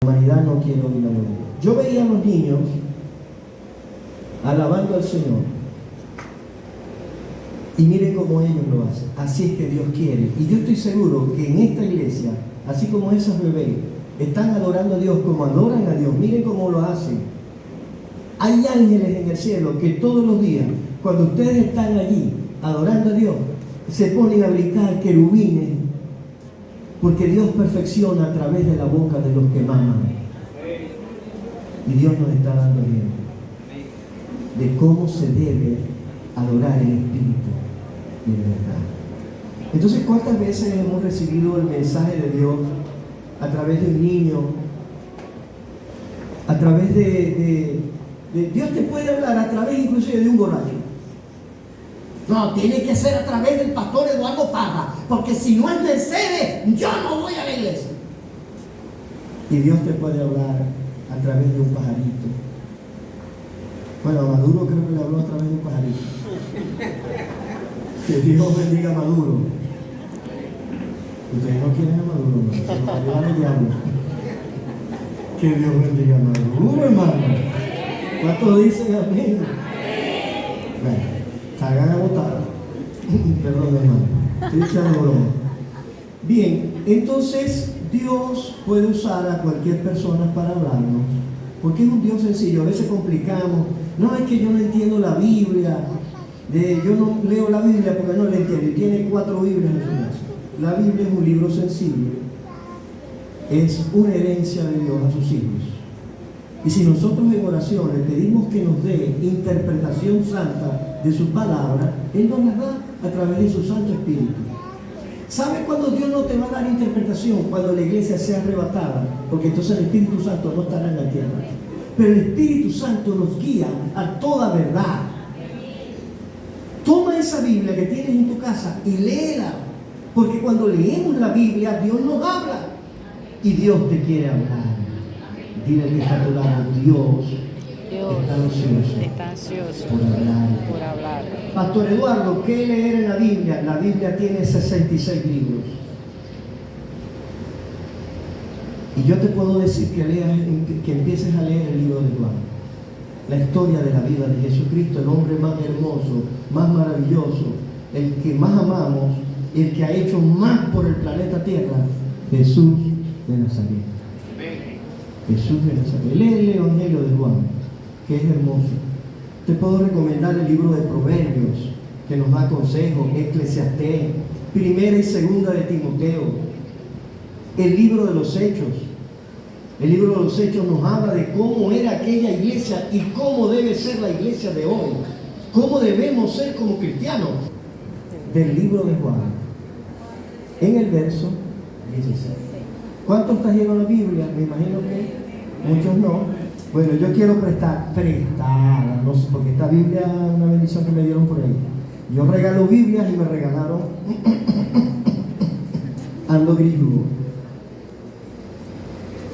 humanidad no quiere oír la voz de Dios. Yo veía a los niños alabando al Señor. Y miren cómo ellos lo hacen. Así es que Dios quiere. Y yo estoy seguro que en esta iglesia, así como esos bebés están adorando a Dios como adoran a Dios, miren cómo lo hacen. Hay ángeles en el cielo que todos los días, cuando ustedes están allí adorando a Dios, se ponen a brincar querubines, porque Dios perfecciona a través de la boca de los que maman. Y Dios nos está dando ejemplo de cómo se debe adorar en espíritu y en verdad. Entonces, ¿cuántas veces hemos recibido el mensaje de Dios a través de un niño? A través de Dios te puede hablar a través inclusive de un borracho. No, tiene que ser a través del pastor Eduardo Parra, porque si no es Mercedes, yo no voy a la iglesia. Y Dios te puede hablar a través de un pajarito. Bueno, a Maduro creo que le habló a través de un pajarito. Que Dios bendiga a Maduro. Ustedes no quieren a Maduro, ¿no? Se lo ayudan al diablo. Que Dios bendiga a Maduro, hermano. ¿Cuántos dicen amén? Bueno, salgan a votar. Perdón, hermano. Estoy echando broma. Bien, entonces Dios puede usar a cualquier persona para hablarnos, porque es un Dios sencillo. A veces complicamos. No, es que yo no entiendo la Biblia. Yo no leo la Biblia porque no la entiendo. Y tiene 4 Biblias en su casa. La Biblia es un libro sencillo. Es una herencia de Dios a sus hijos. Y si nosotros en oración le pedimos que nos dé interpretación santa de su palabra, Él nos la da a través de su Santo Espíritu. ¿Sabe cuándo Dios no te va a dar interpretación? Cuando la iglesia sea arrebatada, porque entonces el Espíritu Santo no estará en la tierra. Pero el Espíritu Santo nos guía a toda verdad. Toma esa Biblia que tienes en tu casa y léela, porque cuando leemos la Biblia, Dios nos habla y Dios te quiere hablar. Dile al que está a tu lado, Dios está ansioso por hablar. Pastor Eduardo, ¿qué leer en la Biblia? La Biblia tiene 66 libros. Y yo te puedo decir que empieces a leer el libro de Juan. La historia de la vida de Jesucristo, el hombre más hermoso, más maravilloso, el que más amamos, el que ha hecho más por el planeta Tierra, Jesús de Nazaret. Jesús de Nazaret. Lee el Evangelio de Juan, que es hermoso. Te puedo recomendar el libro de Proverbios, que nos da consejos, Eclesiastés, Primera y Segunda de Timoteo, el libro de los Hechos. El libro de los Hechos nos habla de cómo era aquella iglesia y cómo debe ser la iglesia de hoy, cómo debemos ser como cristianos. Del libro de Juan, en el verso 16. ¿Cuántos trajeron la Biblia? Me imagino que muchos no. Bueno, yo quiero prestar, no sé, porque esta Biblia es una bendición que me dieron por ahí. Yo regalo Biblias y me regalaron ando grilludo.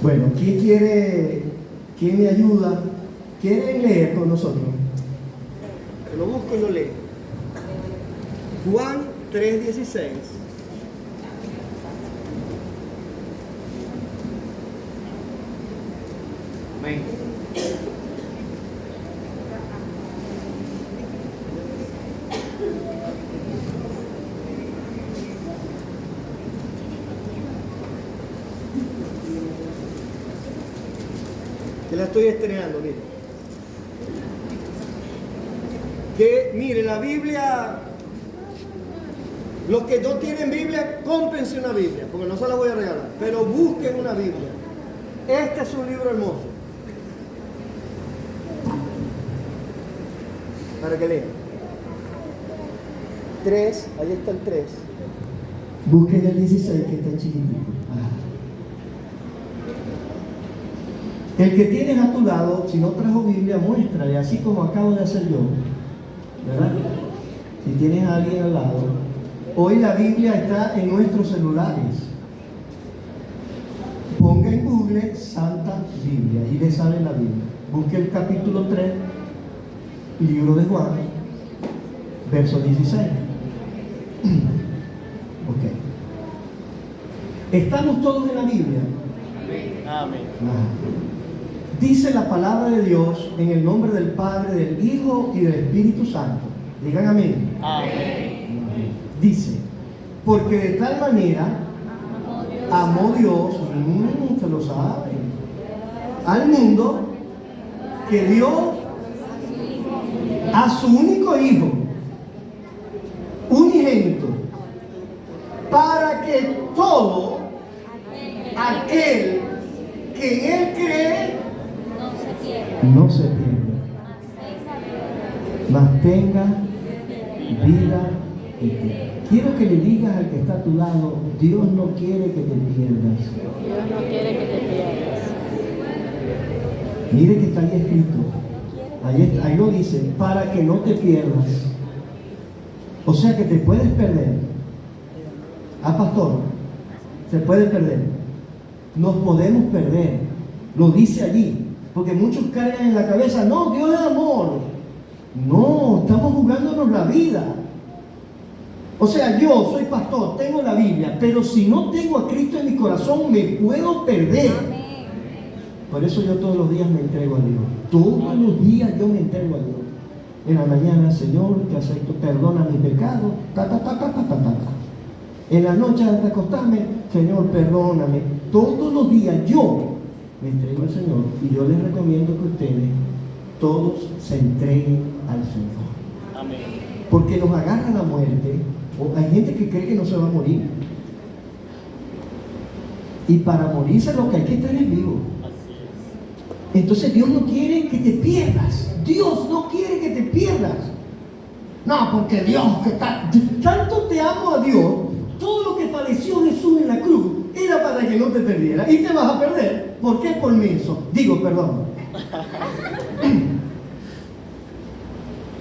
Bueno, ¿quién me ayuda? ¿Quieren leer con nosotros? Que lo busco y lo leo. Juan 3:16. Amén. Que la estoy estrenando, mire. Que mire, la Biblia, los que no tienen Biblia, cómprense una Biblia, porque no se la voy a regalar, pero busquen una Biblia. Este es un libro hermoso, para que lean. 3, ahí está el 3. Busquen el 16, que está chiquitito. El que tienes a tu lado, si no trajo Biblia, muéstrale, así como acabo de hacer yo, ¿verdad? Si tienes a alguien al lado. Hoy la Biblia está en nuestros celulares. Ponga en Google Santa Biblia y le sale la Biblia. Busque el capítulo 3, libro de Juan, verso 16. Ok. ¿Estamos todos en la Biblia? Amén. Dice la palabra de Dios en el nombre del Padre, del Hijo y del Espíritu Santo. Digan amén. Amén. Dice, porque de tal manera amó Dios, se lo saben, al mundo, que dio a su único Hijo, unigénito, para que todo aquel que en Él cree no se pierda, mas tenga vida eterna. Quiero que le digas al que está a tu lado, Dios no quiere que te pierdas. Dios no quiere que te pierdas. Mire que está ahí escrito. Ahí lo dice, para que no te pierdas. O sea que te puedes perder. Ah, pastor, se puede perder. Nos podemos perder. Lo dice allí. Porque muchos cargan en la cabeza, no, Dios es amor. No, estamos jugándonos la vida. O sea, yo soy pastor, tengo la Biblia, pero si no tengo a Cristo en mi corazón, me puedo perder. Por eso yo todos los días me entrego a Dios. Todos los días yo me entrego a Dios. En la mañana, Señor, te acepto, perdona mi pecado. En la noche antes de acostarme, Señor, perdóname. Todos los días yo me entrego al Señor, y yo les recomiendo que ustedes todos se entreguen al Señor. Amén. Porque nos agarra la muerte, o hay gente que cree que no se va a morir. Y para morirse lo que hay que estar es vivo. Entonces Dios no quiere que te pierdas. Dios no quiere que te pierdas. No, porque Dios, tanto te amo a Dios, todo lo que padeció Jesús en la cruz era para que no te perdieras. Y te vas a perder. ¿Por qué? Por menso. Digo, perdón.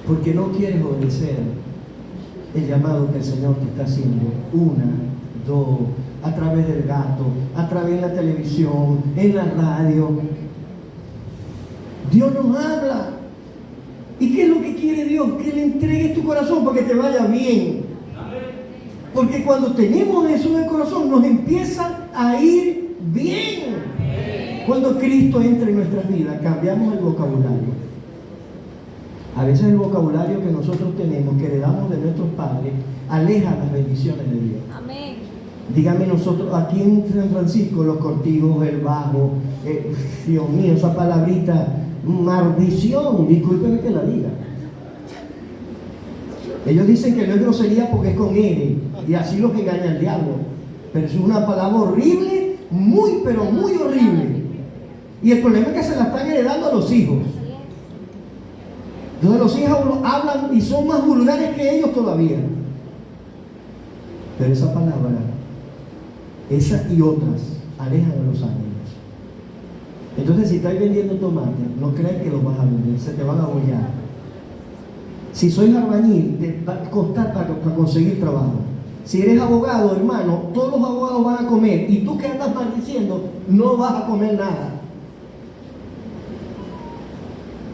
Porque no quieres obedecer el llamado que el Señor te está haciendo. Una, dos, a través del gato, a través de la televisión, en la radio. Dios nos habla. ¿Y qué es lo que quiere Dios? Que le entregues tu corazón para que te vaya bien. Porque cuando tenemos eso en el corazón, nos empieza a ir bien. Cuando Cristo entra en nuestras vidas, cambiamos el vocabulario. A veces el vocabulario que nosotros tenemos, que heredamos de nuestros padres, aleja las bendiciones de Dios. Amén. Dígame, nosotros aquí en San Francisco, los cortijos, el bajo, Dios mío, esa palabrita, maldición, discúlpeme que la diga. Ellos dicen que no es grosería porque es con N, y así los engaña el diablo. Pero es una palabra horrible, muy, pero muy horrible. Y el problema es que se la están heredando a los hijos. Entonces los hijos hablan y son más vulgares que ellos todavía. Pero esa palabra, esa y otras, alejan a los ángeles. Entonces si estás vendiendo tomates, no creas que los vas a vender, se te van a bollar. Si sois albañil, te va a costar para conseguir trabajo. Si eres abogado, hermano, todos los abogados van a comer, y tú que andas maldiciendo, no vas a comer nada.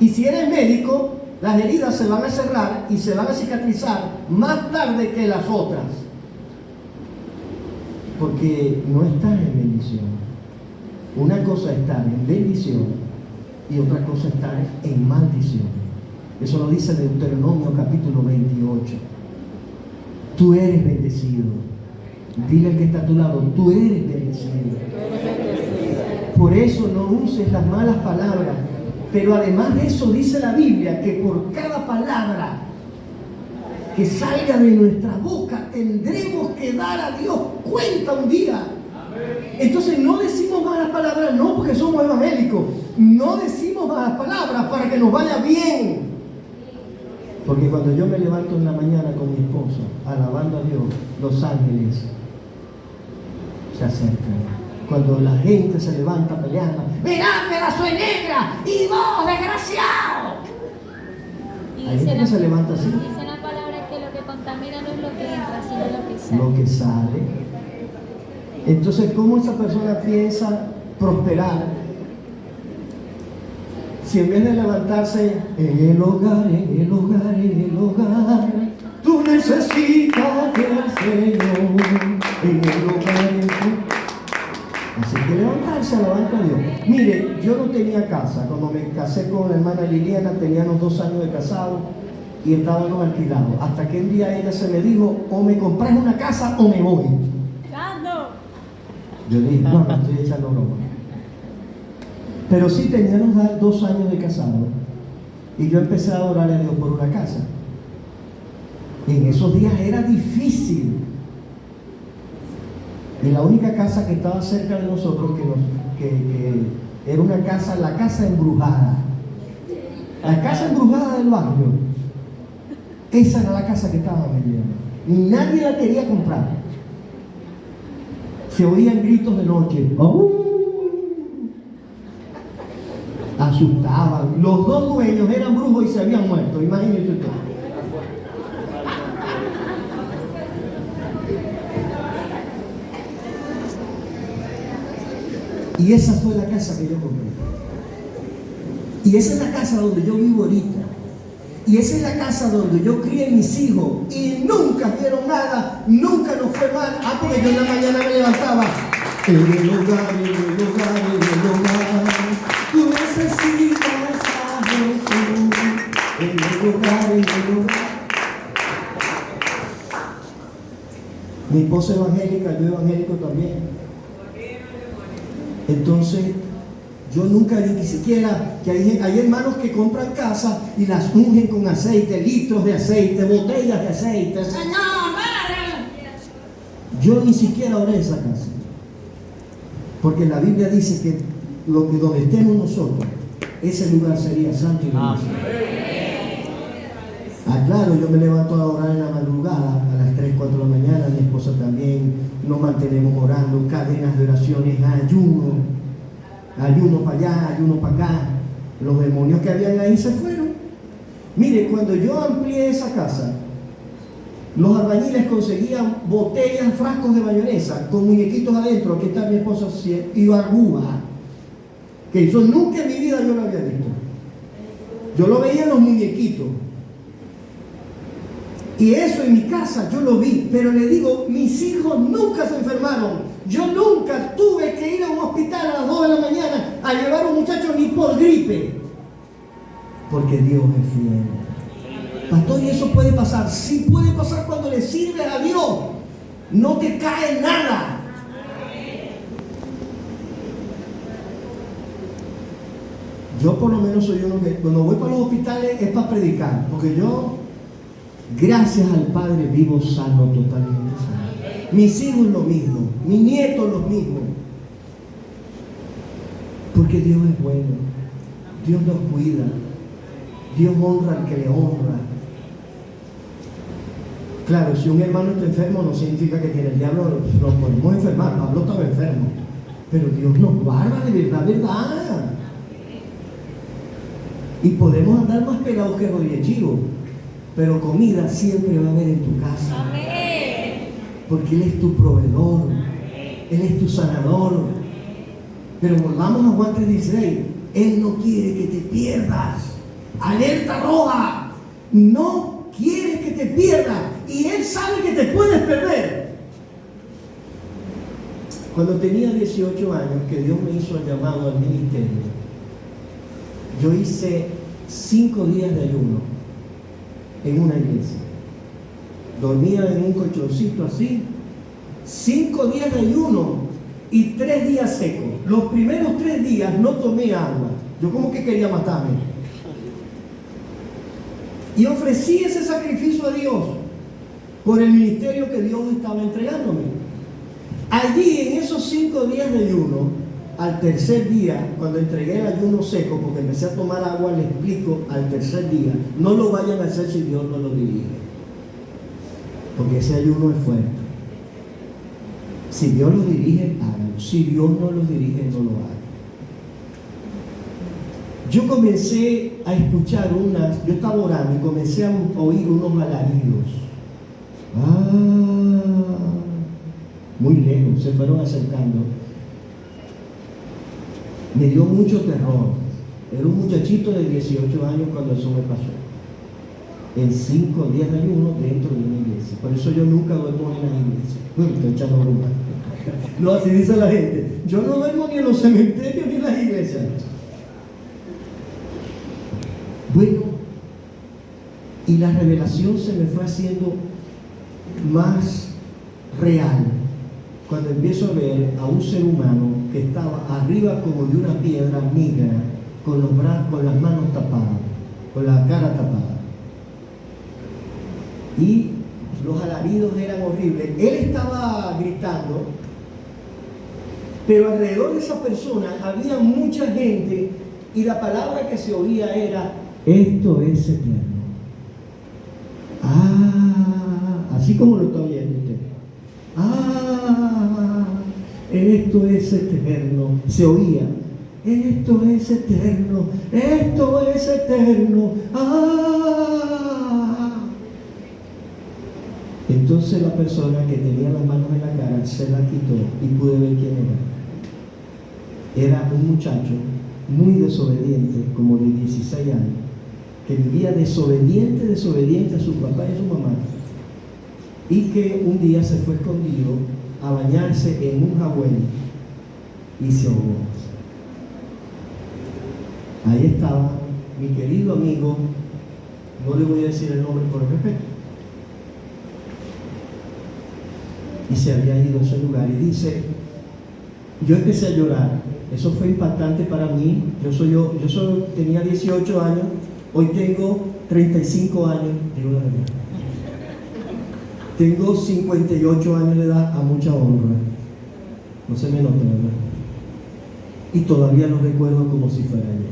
Y si eres médico, las heridas se van a cerrar y se van a cicatrizar más tarde que las otras. Porque no estás en bendición. Una cosa es estar en bendición y otra cosa es estar en maldición. Eso lo dice Deuteronomio capítulo 28. Tú eres bendecido. Dile al que está a tu lado, tú eres bendecido. Por eso no uses las malas palabras. Pero además de eso dice la Biblia que por cada palabra que salga de nuestra boca tendremos que dar a Dios cuenta un día. Entonces no decimos malas palabras, no porque somos evangélicos, no decimos malas palabras para que nos vaya bien. Porque cuando yo me levanto en la mañana con mi esposa alabando a Dios, los ángeles se acercan. Cuando la gente se levanta peleando, mirad, pedazo de negra, y vos, desgraciado. Hay gente que se levanta así. Dice la palabra que lo que contamina no es lo que entra, sino lo que sale. Lo que sale. Entonces, ¿cómo esa persona piensa prosperar? Si en vez de levantarse en el hogar, tú necesitas del Señor, en el hogar, Así que levantarse a la banca a Dios. Mire, yo no tenía casa. Cuando me casé con la hermana Liliana, teníamos 2 años de casado y estábamos alquilados. Hasta que un día ella se me dijo, o me compras una casa o me voy. Yo le dije, no, estoy echando broma. Pero sí teníamos 2 años de casado y yo empecé a orarle a Dios por una casa. Y en esos días era difícil. Y la única casa que estaba cerca de nosotros, que era una casa, la casa embrujada. La casa embrujada del barrio. Esa era la casa que estaba vendiendo. Y nadie la quería comprar. Se oían gritos de noche. Asustaban. Los 2 dueños eran brujos y se habían muerto. Imagínense ustedes. Y esa fue la casa que yo compré. Y esa es la casa donde yo vivo ahorita. Y esa es la casa donde yo crié mis hijos. Y nunca vieron nada, nunca nos fue mal. Porque yo en la mañana me levantaba. En el hogar, en el hogar, en el hogar. Tú necesitas a Jesús. En el hogar, en el hogar. Mi esposa evangélica, yo evangélico también. Entonces, yo nunca ni siquiera, que hay hermanos que compran casas y las ungen con aceite, litros de aceite, botellas de aceite. Señor, yo ni siquiera oré esa casa. Porque la Biblia dice que donde estemos nosotros, ese lugar sería santo y bendecido. Claro, yo me levanto a orar en la madrugada, a las 3, 4 de la mañana, mi esposa también, nos mantenemos orando, cadenas de oraciones, ayuno para allá, ayuno para acá. Los demonios que habían ahí se fueron. Mire, cuando yo amplié esa casa, los albañiles conseguían botellas, frascos de mayonesa con muñequitos adentro. Aquí está mi esposa y barbúa, que eso nunca en mi vida yo lo había visto. Yo lo veía en los muñequitos. Y eso en mi casa yo lo vi, pero le digo, mis hijos nunca se enfermaron. Yo nunca tuve que ir a un hospital a las 2 de la mañana a llevar a un muchacho ni por gripe. Porque Dios es fiel. Pastor, ¿y eso puede pasar? Sí puede pasar cuando le sirves a Dios. No te cae nada. Yo por lo menos soy uno que cuando voy para los hospitales es para predicar. Porque yo... gracias al Padre vivo sano, totalmente sano. Mis hijos lo mismo, mis nietos lo mismo. Porque Dios es bueno, Dios nos cuida, Dios honra al que le honra. Claro, si un hermano está enfermo no significa que tiene el diablo, nos podemos enfermar. Pablo estaba enfermo, pero Dios nos guarda de verdad, verdad. Y podemos andar más pegados que rodillechivo. Pero comida siempre va a haber en tu casa. Amén. Porque Él es tu proveedor. Él es tu sanador. Pero volvamos a Juan 3:16. Él no quiere que te pierdas. Alerta roja. No quiere que te pierdas. Y Él sabe que te puedes perder. Cuando tenía 18 años, que Dios me hizo el llamado al ministerio, yo hice 5 días de ayuno en una iglesia. Dormía en un colchoncito así, 5 días de ayuno y 3 días secos. Los primeros 3 días no tomé agua. Yo como que quería matarme. Y ofrecí ese sacrificio a Dios por el ministerio que Dios estaba entregándome. Allí, en esos 5 días de ayuno, al tercer día, cuando entregué el ayuno seco, porque empecé a tomar agua, le explico al tercer día, no lo vayan a hacer si Dios no lo dirige. Porque ese ayuno es fuerte. Si Dios lo dirige, háganlo. Si Dios no lo dirige, no lo hagan. Yo comencé a escuchar yo estaba orando y comencé a oír unos alaridos. Muy lejos, se fueron acercando. Me dio mucho terror. Era un muchachito de 18 años cuando eso me pasó. En 5 días de ayuno dentro de una iglesia. Por eso yo nunca duermo en las iglesias. Estoy echando broma. No, así dice la gente. Yo no duermo ni en los cementerios ni en las iglesias. Bueno, y la revelación se me fue haciendo más real cuando empiezo a ver a un ser humano que estaba arriba como de una piedra negra, con los brazos, con las manos tapadas, con la cara tapada. Y los alaridos eran horribles. Él estaba gritando, pero alrededor de esa persona había mucha gente y la palabra que se oía era: esto es eterno. Así como lo está oyendo usted. Esto es eterno. Se oía: esto es eterno, esto es eterno. Entonces la persona que tenía las manos en la cara se la quitó y pude ver quién era. Era un muchacho muy desobediente, como de 16 años, que vivía desobediente a su papá y a su mamá, y que un día se fue escondido a bañarse en un jagüey y se ahogó. Ahí estaba mi querido amigo, no le voy a decir el nombre por respeto, y se había ido a ese lugar. Y dice, yo empecé a llorar. Eso fue impactante para mí. Yo solo tenía 18 años, hoy tengo 35 años, digo la verdad. Tengo 58 años de edad, a mucha honra. No se me nota, ¿verdad? Y todavía lo recuerdo como si fuera ayer.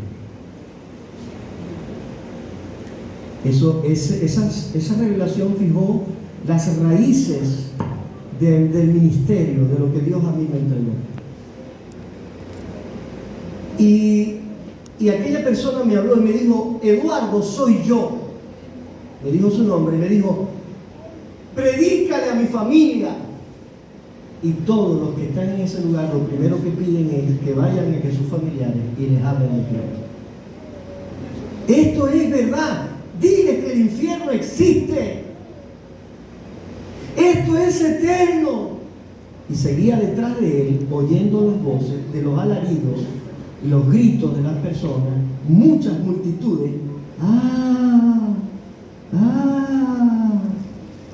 Esa revelación fijó las raíces del ministerio, de lo que Dios a mí me entregó. Y aquella persona me habló y me dijo: Eduardo, soy yo. Me dijo su nombre y me dijo: predícale a mi familia. Y todos los que están en ese lugar, lo primero que piden es que vayan a sus familiares y les hablen de Cristo. Esto es verdad. Diles que el infierno existe. Esto es eterno. Y seguía detrás de él, oyendo las voces de los alaridos y los gritos de las personas, muchas multitudes.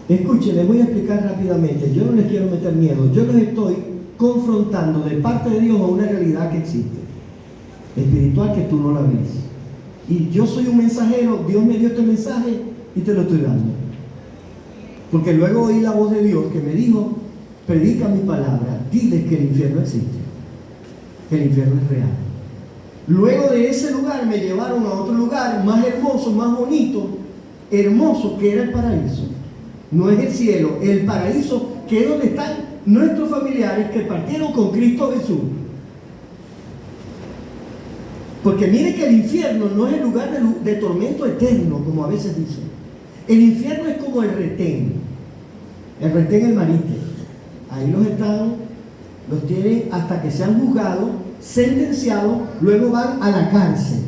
Escuchen, les voy a explicar rápidamente. Yo no les quiero meter miedo. Yo les estoy confrontando de parte de Dios a una realidad que existe, espiritual, que tú no la ves. Y yo soy un mensajero. Dios me dio este mensaje y te lo estoy dando. Porque luego oí la voz de Dios que me dijo: predica mi palabra, diles que el infierno existe, que el infierno es real. Luego de ese lugar me llevaron a otro lugar más hermoso, más bonito, hermoso, que era el paraíso. No es el cielo, el paraíso, que es donde están nuestros familiares que partieron con Cristo Jesús. Porque mire que el infierno no es el lugar de tormento eterno, como a veces dicen. El infierno es como el retén el marite. Ahí los tienen hasta que sean juzgados, sentenciados, luego van a la cárcel.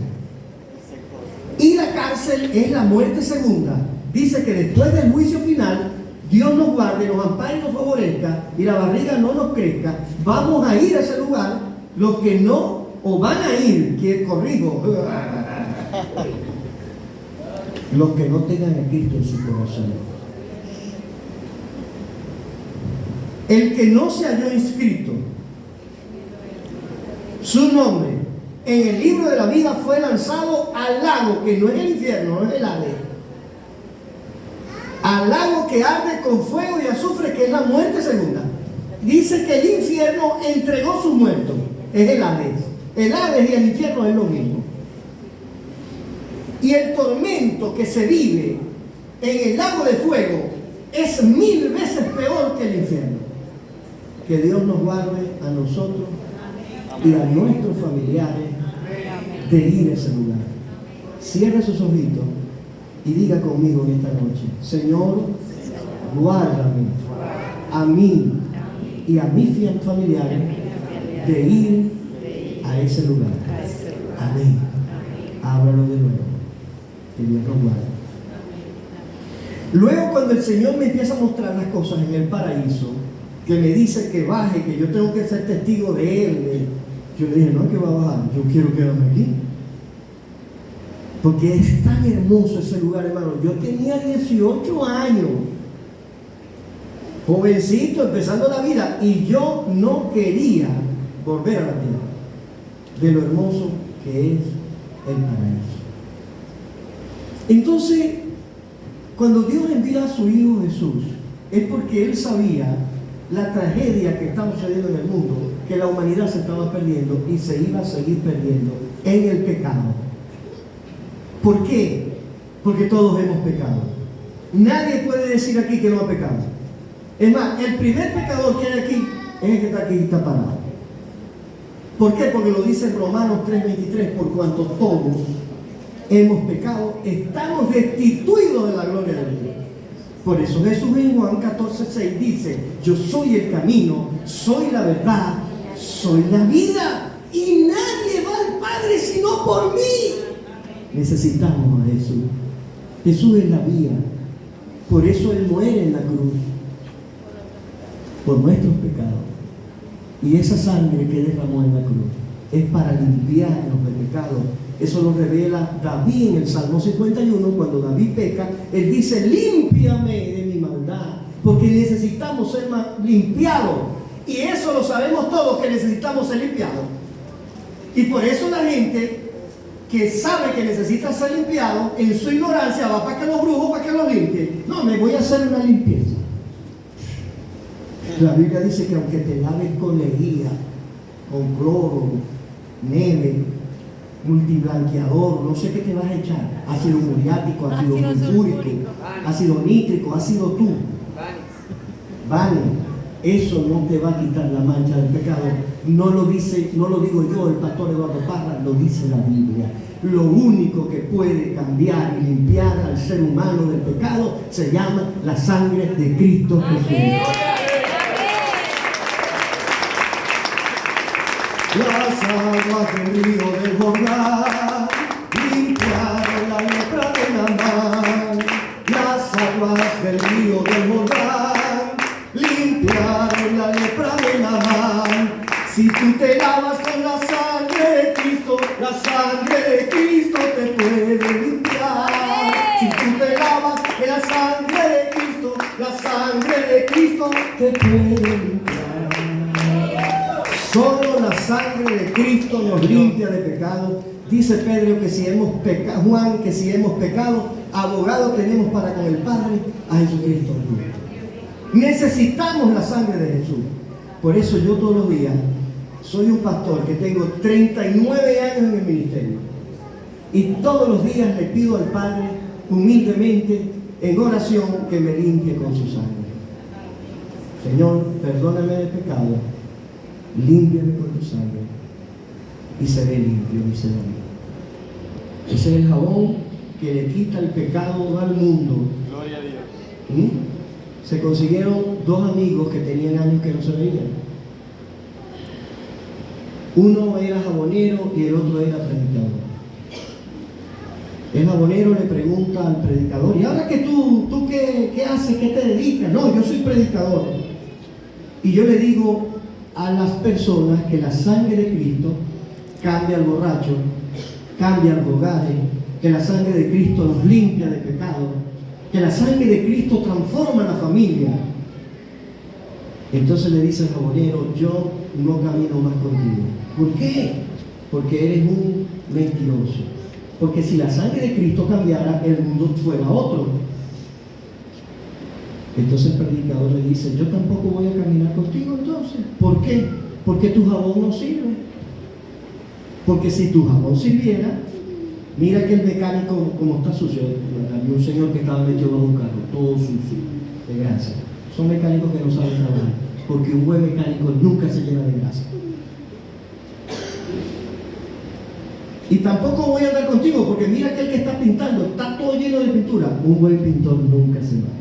Y la cárcel es la muerte segunda. Dice que después del juicio final, Dios nos guarde, nos ampare y nos favorezca, y la barriga no nos crezca. Vamos a ir a ese lugar, los que no, o van a ir, que corrijo, los que no tengan a Cristo en su corazón. El que no se halló inscrito su nombre en el libro de la vida fue lanzado al lago, que no es el infierno, no es el Hades, al lago que arde con fuego y azufre, que es la muerte segunda. Dice que el infierno entregó sus muertos, es el Hades. El Hades y el infierno es lo mismo. Y el tormento que se vive en el lago de fuego es 1000 veces peor que el infierno. Que Dios nos guarde a nosotros y a nuestros familiares de ir a ese lugar. Cierre sus ojitos y diga conmigo en esta noche: Señor, guárdame a mí y a mis familiares de ir a ese lugar. Amén. Ábralo de nuevo. Que Dios nos guarde. Luego, cuando el Señor me empieza a mostrar las cosas en el paraíso, que me dice que baje, que yo tengo que ser testigo de él. Yo le dije, no es que va a bajar, yo quiero quedarme aquí. Porque es tan hermoso ese lugar, hermano. Yo tenía 18 años, jovencito, empezando la vida, y yo no quería volver a la tierra, de lo hermoso que es el paraíso. Entonces, cuando Dios envía a su Hijo Jesús, es porque Él sabía la tragedia que estaba sucediendo en el mundo, que la humanidad se estaba perdiendo y se iba a seguir perdiendo en el pecado. ¿Por qué? Porque todos hemos pecado. Nadie puede decir aquí que no ha pecado. Es más, el primer pecador que hay aquí es el que está aquí y está parado. ¿Por qué? Porque lo dice Romanos 3:23, por cuanto todos hemos pecado, estamos destituidos de la gloria de Dios. Por eso Jesús en Juan 14:6 dice, yo soy el camino, soy la verdad, soy la vida, y nadie va al Padre sino por mí. Necesitamos a Jesús. Jesús es la vía. Por eso Él muere en la cruz, por nuestros pecados. Y esa sangre que derramó en la cruz es para limpiarnos del pecado. Eso lo revela David en el Salmo 51. Cuando David peca, él dice, límpiame de mi maldad, porque necesitamos ser limpiados. Y eso lo sabemos todos, que necesitamos ser limpiados. Y por eso la gente que sabe que necesita ser limpiado, en su ignorancia va para que los brujos, para que los limpien. No, me voy a hacer una limpieza. La Biblia dice que aunque te laves con lejía, con cloro, neve, multiblanqueador, no sé qué te vas a echar, ácido muriático, ácido sulfúrico, ácido nítrico, ácido tú, vale, eso no te va a quitar la mancha del pecado. No lo digo yo, el pastor Eduardo Parra, lo dice la Biblia. Lo único que puede cambiar y limpiar al ser humano del pecado se llama la sangre de Cristo Jesús. Las aguas del río del Jordán limpiaron la lepra de Naamán. Las aguas del río del Jordán limpiaron la lepra de Naamán. Si tú te lavas con la sangre de Cristo, la sangre de Cristo te puede limpiar. Si tú te lavas en la sangre de Cristo, la sangre de Cristo te puede limpiar. Solo la sangre de Cristo nos limpia de pecado. Dice Pedro que si hemos pecado, Juan, que si hemos pecado, abogado tenemos para con el Padre, a Jesucristo. Necesitamos la sangre de Jesús. Por eso yo todos los días soy un pastor que tengo 39 años en el ministerio. Y todos los días le pido al Padre, humildemente, en oración, que me limpie con su sangre. Señor, perdóname del pecado, límpiame con tu sangre y seré limpio y seré limpio. Ese es el jabón que le quita el pecado al mundo. Gloria a Dios. Se consiguieron dos amigos que tenían años que no se veían. Uno era jabonero y el otro era predicador. El jabonero le pregunta al predicador, ¿y ahora que tú qué haces? ¿Qué te dedicas? No, yo soy predicador. Y yo le digo a las personas que la sangre de Cristo cambia al borracho, cambia al drogado, que la sangre de Cristo nos limpia de pecado, que la sangre de Cristo transforma a la familia. Entonces le dice el jabonero, yo no camino más contigo. ¿Por qué? Porque eres un mentiroso. Porque si la sangre de Cristo cambiara, el mundo fuera otro. Entonces el predicador le dice, yo tampoco voy a caminar contigo entonces. ¿Por qué? Porque tu jabón no sirve. Porque si tu jabón sirviera, mira que el mecánico, como está sucio, había un señor que estaba metido bajo un carro, todo sucio, de grasa. Son mecánicos que no saben trabajar, porque un buen mecánico nunca se llena de grasa. Y tampoco voy a andar contigo, porque mira que el que está pintando está todo lleno de pintura. Un buen pintor nunca se mancha.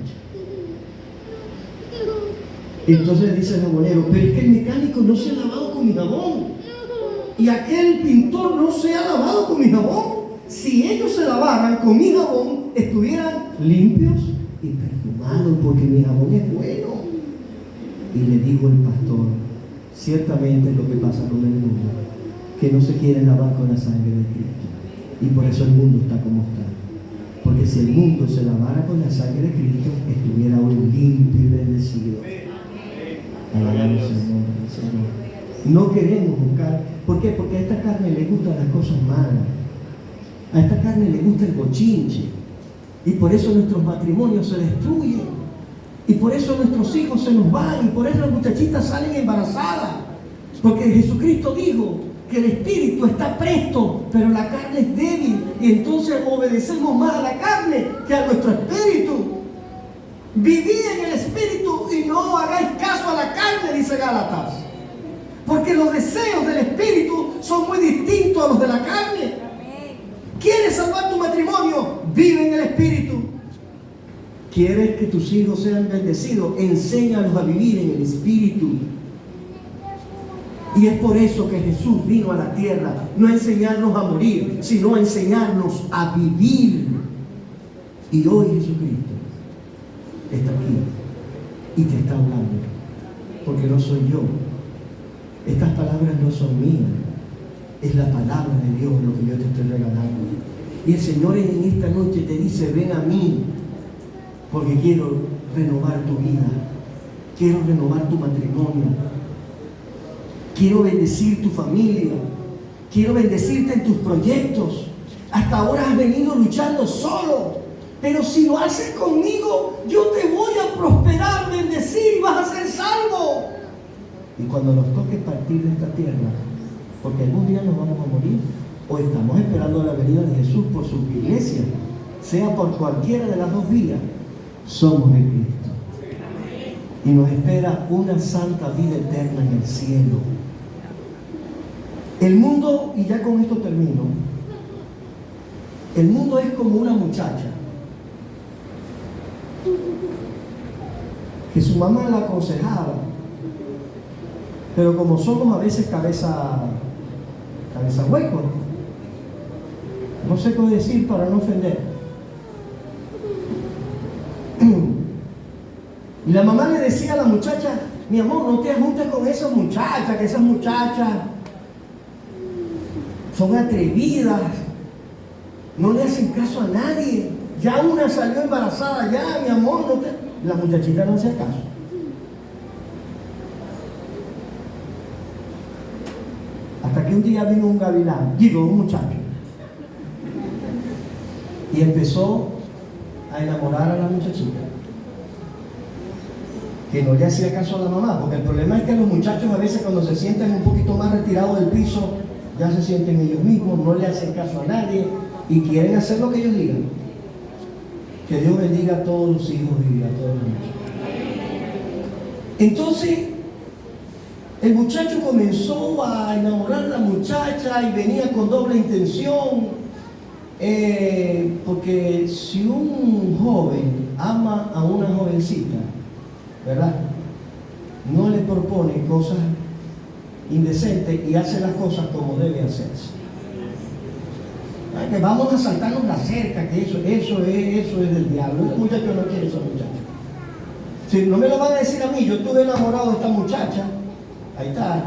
Entonces dice el jabonero, pero es que el mecánico no se ha lavado con mi jabón. Y aquel pintor no se ha lavado con mi jabón. Si ellos se lavaran con mi jabón, estuvieran limpios y perfumados, porque mi jabón es bueno. Y le dijo el pastor, ciertamente es lo que pasa con el mundo, que no se quiere lavar con la sangre de Cristo. Y por eso el mundo está como está. Porque si el mundo se lavara con la sangre de Cristo, estuviera hoy limpio y bendecido. Alabamos el nombre del Señor. No queremos buscar. ¿Por qué? Porque a esta carne le gustan las cosas malas. A esta carne le gusta el bochinche. Y por eso nuestros matrimonios se destruyen. Y por eso nuestros hijos se nos van. Y por eso las muchachitas salen embarazadas. Porque Jesucristo dijo que el espíritu está presto, pero la carne es débil. Y entonces obedecemos más a la carne que a nuestro espíritu. Vivid en el espíritu y no hagáis caso a la carne, dice Gálatas. Porque los deseos del espíritu son muy distintos a los de la carne. ¿Quieres salvar tu matrimonio? Vive en el espíritu. ¿Quieres que tus hijos sean bendecidos? Enséñalos a vivir en el espíritu. Y es por eso que Jesús vino a la tierra, no a enseñarnos a morir, sino a enseñarnos a vivir. Y hoy Jesucristo está aquí y te está hablando, porque no soy yo. Estas palabras no son mías, es la palabra de Dios lo que yo te estoy regalando. Y el Señor en esta noche te dice, ven a mí, porque quiero renovar tu vida, quiero renovar tu matrimonio. Quiero bendecir tu familia. Quiero bendecirte en tus proyectos. Hasta ahora has venido luchando solo. Pero si lo haces conmigo, yo te voy a prosperar, bendecir y vas a ser salvo. Y cuando nos toque partir de esta tierra, porque algún día nos vamos a morir, o estamos esperando la venida de Jesús por su iglesia, sea por cualquiera de las dos vías, somos de Cristo. Y nos espera una santa vida eterna en el cielo. El mundo, y ya con esto termino, el mundo es como una muchacha que su mamá la aconsejaba, pero como somos a veces cabeza hueco, no sé cómo decir para no ofender. Y la mamá le decía a la muchacha, mi amor, no te juntes con esas muchachas, que esas muchachas son atrevidas, no le hacen caso a nadie. Ya una salió embarazada, ya, mi amor, no te... La muchachita no hacía caso. Hasta que un día vino un gavilán, un muchacho, y empezó a enamorar a la muchachita, que no le hacía caso a la mamá, porque el problema es que los muchachos a veces cuando se sienten un poquito más retirados del piso, ya se sienten ellos mismos, no le hacen caso a nadie y quieren hacer lo que ellos digan. Que Dios bendiga a todos los hijos y a todos los muchachos. Entonces, el muchacho comenzó a enamorar a la muchacha y venía con doble intención, porque si un joven ama a una jovencita, ¿verdad?, no le propone cosas indecentes y hace las cosas como debe hacerse. Ay, que vamos a saltarnos la cerca, que eso es del diablo. Ese muchacho no quiere esos muchachos. Si no me lo van a decir a mí, yo estuve enamorado de esta muchacha, ahí está,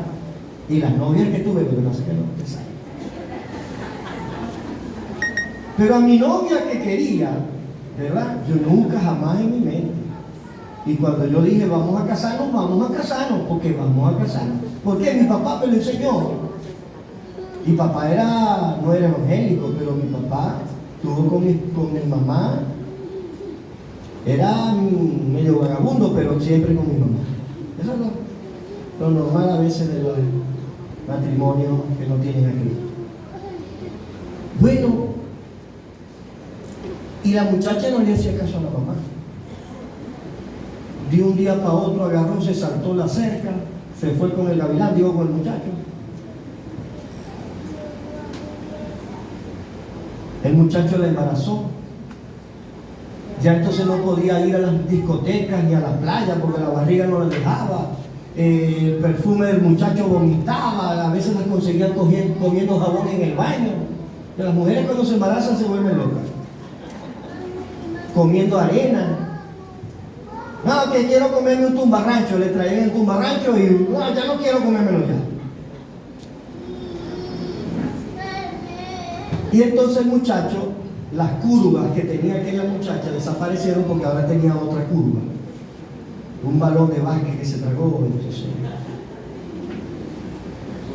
y las novias que tuve, pero no sé qué no, te sabe. Pero a mi novia que quería, ¿verdad?, yo nunca jamás en mi mente. Y cuando yo dije, vamos a casarnos, porque vamos a casarnos. Porque mi papá me lo enseñó. Mi papá no era evangélico, pero mi papá estuvo con mi mamá. Era medio vagabundo, pero siempre con mi mamá. Eso es lo normal a veces de los matrimonios que no tienen a Cristo. Bueno, y la muchacha no le hacía caso a la mamá. De un día para otro agarró, se saltó la cerca, se fue con el gavilán, con el muchacho. El muchacho la embarazó. Ya entonces no podía ir a las discotecas ni a la playa porque la barriga no la dejaba. El perfume del muchacho vomitaba, a veces las conseguían comiendo jabón en el baño. Y las mujeres cuando se embarazan se vuelven locas. Comiendo arena. No, que quiero comerme un tumbarrancho. Le traían el tumbarrancho y no, ya no quiero comérmelo ya. Y entonces el muchacho, las curvas que tenía aquella muchacha desaparecieron porque ahora tenía otra curva. Un balón de básquet que se tragó.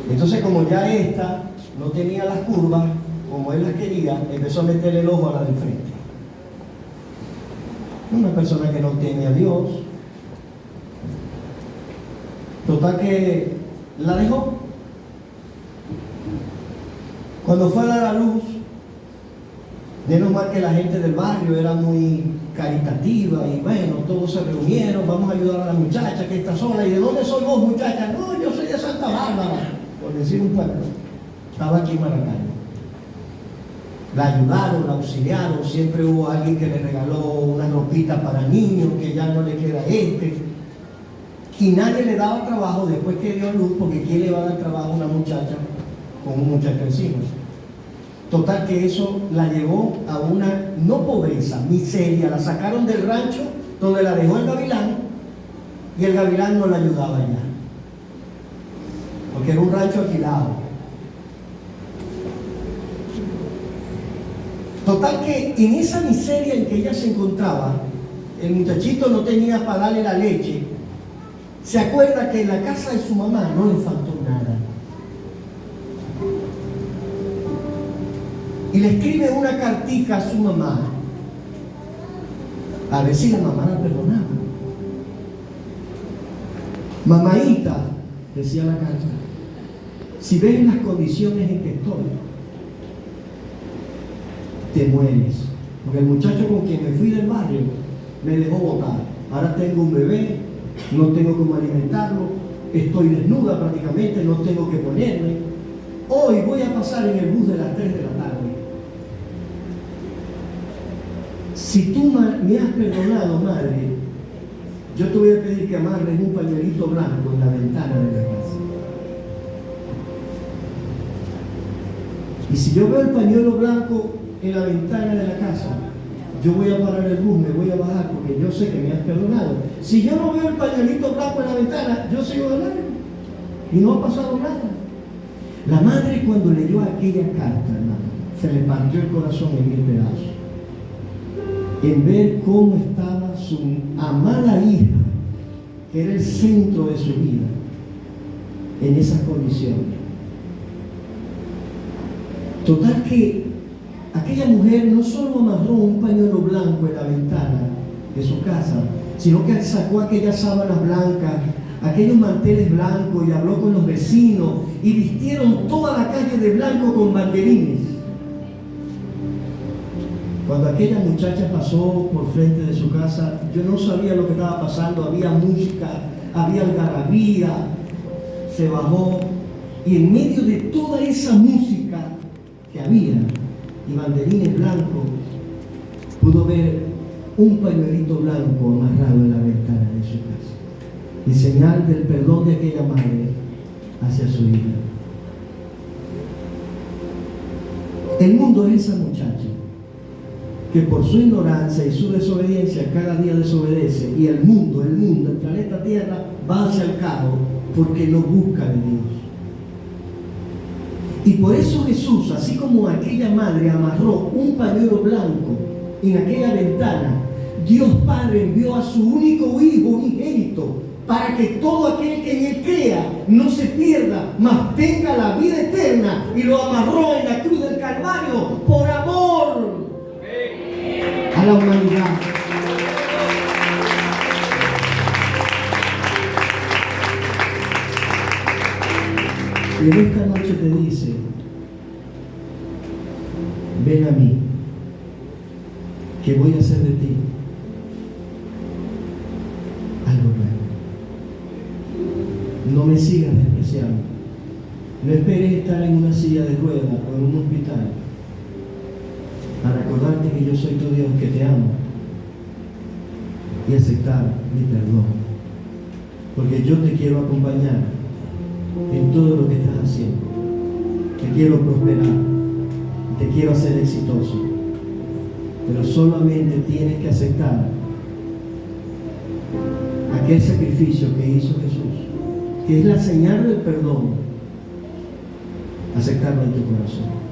Entonces como ya esta no tenía las curvas como él las quería, empezó a meterle el ojo a la del frente. Una persona que no teme a Dios. Total que la dejó. Cuando fue a dar a luz, menos mal que la gente del barrio era muy caritativa y bueno, todos se reunieron, vamos a ayudar a la muchacha que está sola. ¿Y de dónde soy vos, muchacha? No, yo soy de Santa Bárbara, por decir un pueblo. Estaba aquí en Maracaibo. La ayudaron, la auxiliaron, siempre hubo alguien que le regaló una ropita para niños, que ya no le queda y nadie le daba trabajo después que dio luz, porque ¿quién le va a dar trabajo a una muchacha con un muchacho encima? Total que eso la llevó a una, no pobreza, miseria. La sacaron del rancho donde la dejó el gavilán y el gavilán no la ayudaba ya, porque era un rancho alquilado. Total que en esa miseria en que ella se encontraba, el muchachito no tenía para darle la leche. Se acuerda que en la casa de su mamá no le faltó nada. Y le escribe una cartica a su mamá, a ver si la mamá la perdonaba. Mamaíta, decía la carta, si ves las condiciones en que estoy, te mueres. Porque el muchacho con quien me fui del barrio me dejó botar. Ahora tengo un bebé, no tengo cómo alimentarlo, estoy desnuda prácticamente, no tengo que ponerme. Hoy voy a pasar en el bus de las 3 de la tarde. Si tú me has perdonado, madre, yo te voy a pedir que amarres un pañuelito blanco en la ventana de la casa. Y si yo veo el pañuelo blanco en la ventana de la casa, yo voy a parar el bus, me voy a bajar porque yo sé que me has perdonado. Si yo no veo el pañuelito blanco en la ventana, yo sigo de largo y no ha pasado nada. La madre, cuando leyó aquella carta, hermano, se le partió el corazón en 1000 pedazos en ver cómo estaba su amada hija, que era el centro de su vida, en esas condiciones. Total que aquella mujer no solo amarró un pañuelo blanco en la ventana de su casa, sino que sacó aquellas sábanas blancas, aquellos manteles blancos, y habló con los vecinos y vistieron toda la calle de blanco con banderines. Cuando aquella muchacha pasó por frente de su casa, yo no sabía lo que estaba pasando. Había música, había algarabía. Se bajó y en medio de toda esa música que había y banderines blancos, pudo ver un pañuelito blanco amarrado en la ventana de su casa, y señal del perdón de aquella madre hacia su hija. El mundo es esa muchacha que por su ignorancia y su desobediencia cada día desobedece, y el mundo, el planeta Tierra va hacia el caos porque no busca de Dios. Y por eso Jesús, así como aquella madre amarró un pañuelo blanco en aquella ventana, Dios Padre envió a su único Hijo unigénito para que todo aquel que en Él crea no se pierda, mas tenga la vida eterna, y lo amarró en la cruz del Calvario por amor a la humanidad. Y en esta noche te dice: ven a mí, que voy a hacer de ti algo nuevo. No me sigas despreciando. No esperes estar en una silla de ruedas o en un hospital para recordarte que yo soy tu Dios, que te amo, y aceptar mi perdón. Porque yo te quiero acompañar en todo lo que estás haciendo. Te quiero prosperar, te quiero hacer exitoso, pero solamente tienes que aceptar aquel sacrificio que hizo Jesús, que es la señal del perdón, aceptarlo en tu corazón.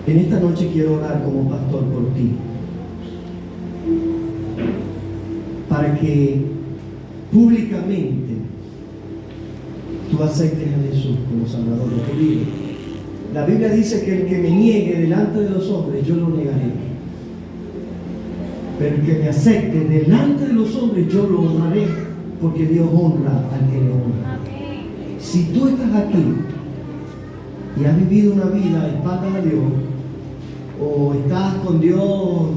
En esta noche quiero orar como pastor por ti, para que públicamente tú aceptes a Jesús como Salvador de tu vida. La Biblia dice que el que me niegue delante de los hombres, yo lo negaré. Pero el que me acepte delante de los hombres, yo lo honraré, porque Dios honra al que le honra. Si tú estás aquí y has vivido una vida a espaldas a Dios, o estás con Dios,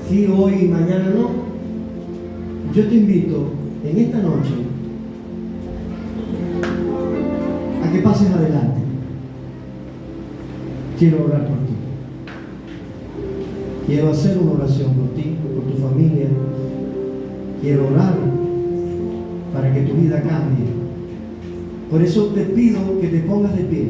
sí, hoy y mañana no, yo te invito en esta noche a que pases adelante. Quiero orar por ti. Quiero hacer una oración por ti, por tu familia. Quiero orar para que tu vida cambie. Por eso te pido que te pongas de pie.